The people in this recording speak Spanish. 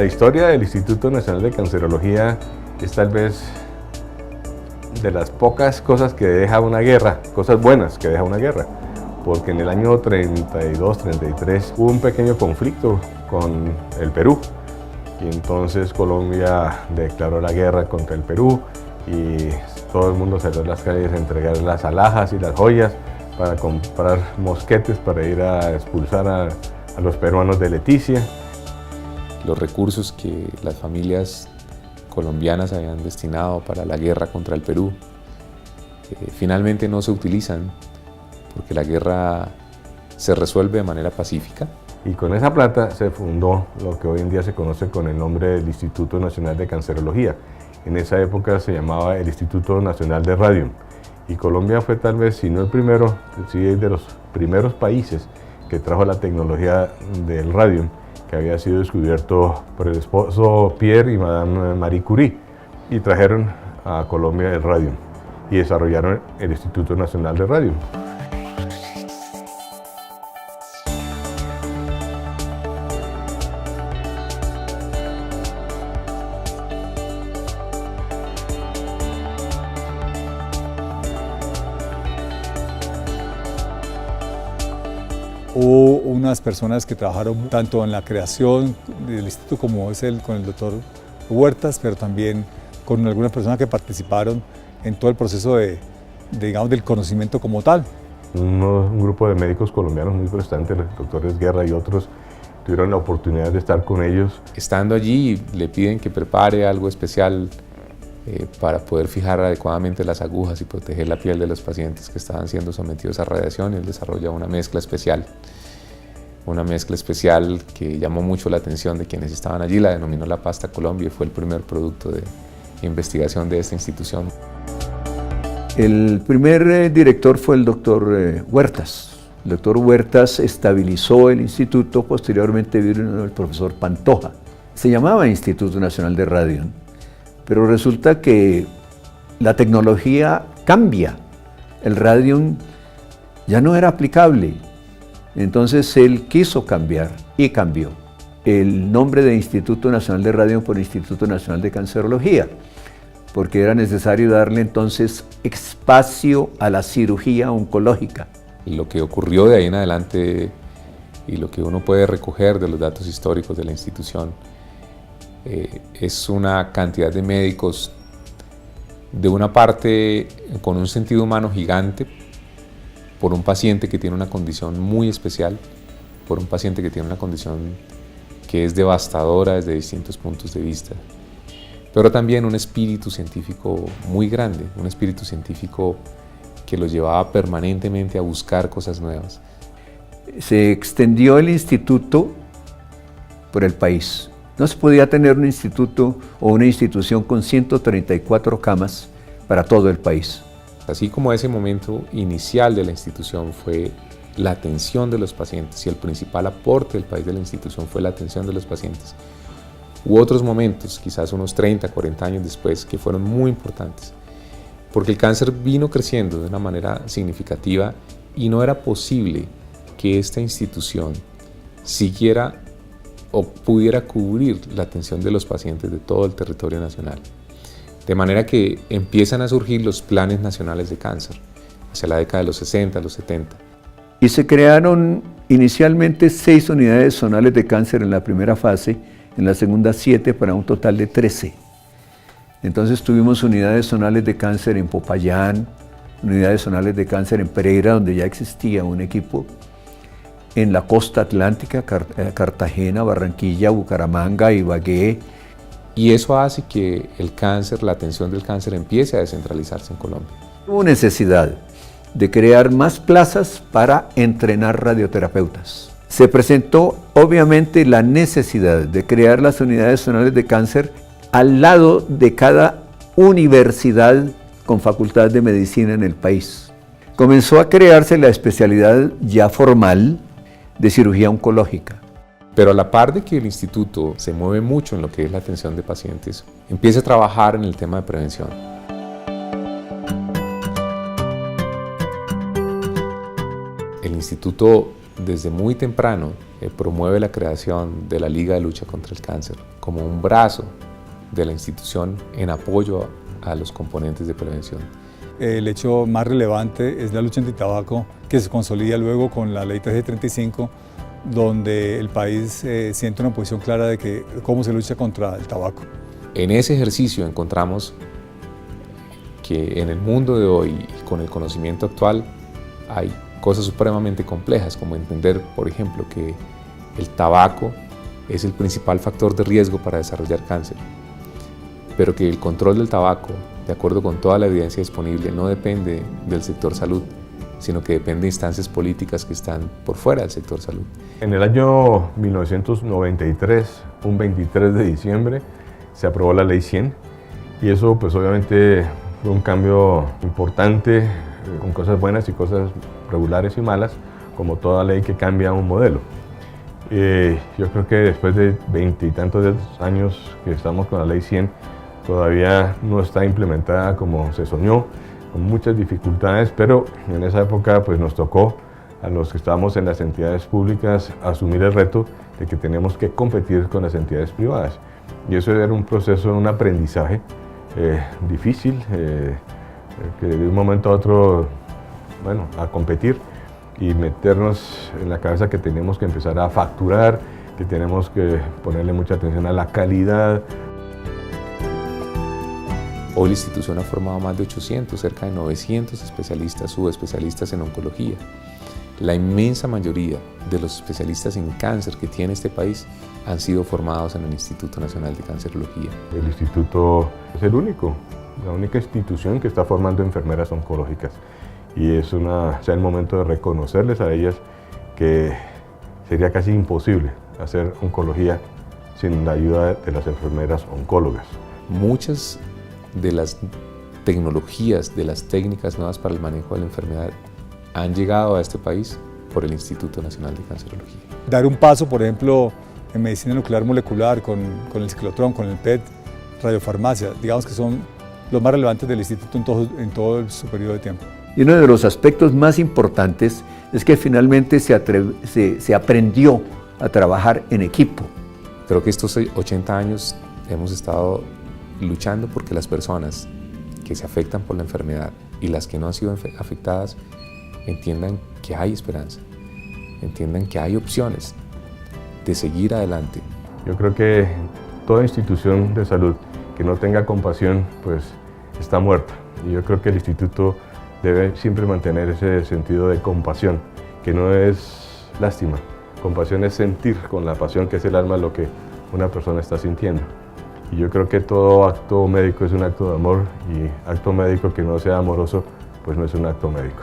historia del Instituto Nacional de Cancerología es tal vez de las pocas cosas que deja una guerra, cosas buenas que deja una guerra, porque en el año 32-33 hubo un pequeño conflicto con el Perú y entonces Colombia declaró la guerra contra el Perú y todo el mundo salió a las calles a entregar las alhajas y las joyas para comprar mosquetes para ir a expulsar a los peruanos de Leticia. Los recursos que las familias colombianas habían destinado para la guerra contra el Perú finalmente no se utilizan porque la guerra se resuelve de manera pacífica. Y con esa plata se fundó lo que hoy en día se conoce con el nombre del Instituto Nacional de Cancerología. En esa época se llamaba el Instituto Nacional de Radium. Y Colombia fue tal vez, si no el primero, sí de los primeros países que trajo la tecnología del radium, que había sido descubierto por el esposo Pierre y Madame Marie Curie, y trajeron a Colombia el radium y desarrollaron el Instituto Nacional de Radium. Hubo unas personas que trabajaron tanto en la creación del instituto como con el doctor Huertas, pero también con algunas personas que participaron en todo el proceso digamos, del conocimiento como tal. Un grupo de médicos colombianos muy prestantes, los doctores Guerra y otros, tuvieron la oportunidad de estar con ellos. Estando allí le piden que prepare algo especial para poder fijar adecuadamente las agujas y proteger la piel de los pacientes que estaban siendo sometidos a radiación, y él desarrolla una mezcla especial que llamó mucho la atención de quienes estaban allí, la denominó la pasta Colombia y fue el primer producto de investigación de esta institución. El primer director fue el doctor Huertas. El doctor Huertas estabilizó el instituto, posteriormente vino el profesor Pantoja. Se llamaba Instituto Nacional de Radium. Pero resulta que la tecnología cambia, el radium ya no era aplicable, entonces él quiso cambiar y cambió el nombre de Instituto Nacional de Radium por Instituto Nacional de Cancerología, porque era necesario darle entonces espacio a la cirugía oncológica. Lo que ocurrió de ahí en adelante y lo que uno puede recoger de los datos históricos de la institución es una cantidad de médicos, de una parte con un sentido humano gigante, por un paciente que tiene una condición muy especial, por un paciente que tiene una condición que es devastadora desde distintos puntos de vista, pero también un espíritu científico muy grande, un espíritu científico que los llevaba permanentemente a buscar cosas nuevas. Se extendió el instituto por el país. No se podía tener un instituto o una institución con 134 camas para todo el país. Así como ese momento inicial de la institución fue la atención de los pacientes y el principal aporte del país de la institución fue la atención de los pacientes, hubo otros momentos, quizás unos 30, 40 años después, que fueron muy importantes, porque el cáncer vino creciendo de una manera significativa y no era posible que esta institución siguiera o pudiera cubrir la atención de los pacientes de todo el territorio nacional. De manera que empiezan a surgir los planes nacionales de cáncer, hacia la década de los 60, los 70. Y se crearon inicialmente 6 unidades zonales de cáncer en la primera fase, en la segunda 7, para un total de 13. Entonces tuvimos unidades zonales de cáncer en Popayán, unidades zonales de cáncer en Pereira, donde ya existía un equipo, en la costa atlántica, Cartagena, Barranquilla, Bucaramanga, Ibagué. Y eso hace que el cáncer, la atención del cáncer empiece a descentralizarse en Colombia. Hubo necesidad de crear más plazas para entrenar radioterapeutas. Se presentó obviamente la necesidad de crear las unidades zonales de cáncer al lado de cada universidad con facultad de medicina en el país. Comenzó a crearse la especialidad ya formal de cirugía oncológica. Pero a la par de que el instituto se mueve mucho en lo que es la atención de pacientes, empieza a trabajar en el tema de prevención. El instituto desde muy temprano promueve la creación de la Liga de Lucha contra el Cáncer como un brazo de la institución en apoyo a los componentes de prevención. El hecho más relevante es la lucha antitabaco, que se consolida luego con la Ley 1335, donde el país siente una posición clara de que cómo se lucha contra el tabaco. En ese ejercicio encontramos que en el mundo de hoy y con el conocimiento actual hay cosas supremamente complejas, como entender, por ejemplo, que el tabaco es el principal factor de riesgo para desarrollar cáncer, pero que el control del tabaco, de acuerdo con toda la evidencia disponible, no depende del sector salud, sino que depende de instancias políticas que están por fuera del sector salud. En el año 1993, un 23 de diciembre, se aprobó la Ley 100 y eso pues obviamente fue un cambio importante, con cosas buenas y cosas regulares y malas, como toda ley que cambia un modelo. Yo creo que después de 20 y tantos años que estamos con la Ley 100, todavía no está implementada como se soñó, con muchas dificultades, pero en esa época pues nos tocó a los que estábamos en las entidades públicas asumir el reto de que teníamos que competir con las entidades privadas. Y eso era un proceso, un aprendizaje difícil, que de un momento a otro, bueno, a competir y meternos en la cabeza que tenemos que empezar a facturar, que tenemos que ponerle mucha atención a la calidad. Hoy la institución ha formado más de 800, cerca de 900 especialistas, subespecialistas en oncología. La inmensa mayoría de los especialistas en cáncer que tiene este país han sido formados en el Instituto Nacional de Cancerología. El instituto es la única institución que está formando enfermeras oncológicas y es el momento de reconocerles a ellas que sería casi imposible hacer oncología sin la ayuda de las enfermeras oncólogas. Muchas de las tecnologías, de las técnicas nuevas para el manejo de la enfermedad han llegado a este país por el Instituto Nacional de Cancerología. Dar un paso, por ejemplo, en medicina nuclear molecular, con el ciclotrón, con el PET, radiofarmacia, digamos que son los más relevantes del instituto en todo su periodo de tiempo. Y uno de los aspectos más importantes es que finalmente se aprendió a trabajar en equipo. Creo que estos 80 años hemos estado luchando porque las personas que se afectan por la enfermedad y las que no han sido afectadas entiendan que hay esperanza, entiendan que hay opciones de seguir adelante. Yo creo que toda institución de salud que no tenga compasión, pues está muerta. Y yo creo que el instituto debe siempre mantener ese sentido de compasión, que no es lástima. Compasión es sentir con la pasión, que es el alma, lo que una persona está sintiendo. Y yo creo que todo acto médico es un acto de amor y acto médico que no sea amoroso, pues no es un acto médico.